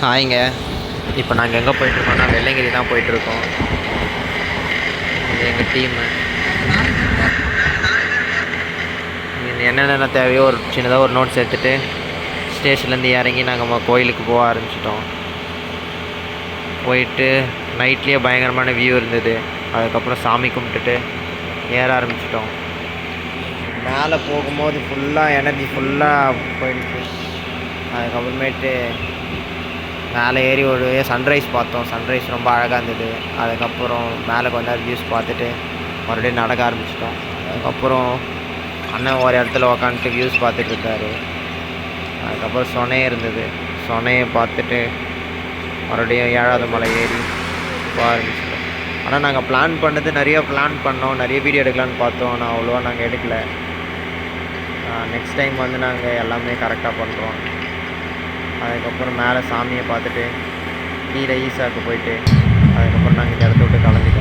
ஹாய்ங்க. இப்போ நாங்கள் எங்கே போயிட்டுருக்கோம்னா வெள்ளையங்கிரி தான் போயிட்டுருக்கோம். இது எங்கள் டீமு. என்னென்ன தேவையோ ஒரு சின்னதாக ஒரு நோட்ஸ் எடுத்துகிட்டு ஸ்டேஷன்லேருந்து இறங்கி நாங்கள் கோயிலுக்கு போக ஆரம்பிச்சிட்டோம். போயிட்டு நைட்லேயே பயங்கரமான வியூ இருந்தது. அதுக்கப்புறம் சாமி கும்பிட்டுட்டு ஏற ஆரம்பிச்சிட்டோம். மேலே போகும்போது ஃபுல்லாக எனர்ஜி ஃபுல்லாக போயிடுச்சு. அதுக்கப்புறமேட்டு மேலே ஏறி ஒரு சன்ரைஸ் பார்த்தோம். சன்ரைஸ் ரொம்ப அழகாக இருந்தது. அதுக்கப்புறம் மேலே கொஞ்ச நேரம் வியூஸ் பார்த்துட்டு மறுபடியும் நடக்க ஆரம்பிச்சிட்டோம். அதுக்கப்புறம் அண்ணன் ஒரு இடத்துல உக்காந்துட்டு வியூஸ் பார்த்துட்டு இருந்தார். அதுக்கப்புறம் சொனையே இருந்தது. சொனையை பார்த்துட்டு மறுபடியும் 7வது மலை ஏறி போக ஆரம்பிச்சிட்டோம். ஆனால் நாங்கள் பிளான் பண்ணது நிறைய பிளான் பண்ணோம், நிறைய வீடியோ எடுக்கலான்னு பார்த்தோம். ஆனால் அவ்வளோவா நாங்கள் எடுக்கலை. நெக்ஸ்ட் டைம் வந்து நாங்கள் எல்லாமே கரெக்டாக பண்ணுறோம். அதுக்கப்புறம் மேலே சாமியை பார்த்துட்டு கீழே ஈசாவுக்கு போயிட்டு அதுக்கப்புறம் நாங்கள் இந்த இடத்த விட்டு கிளம்பி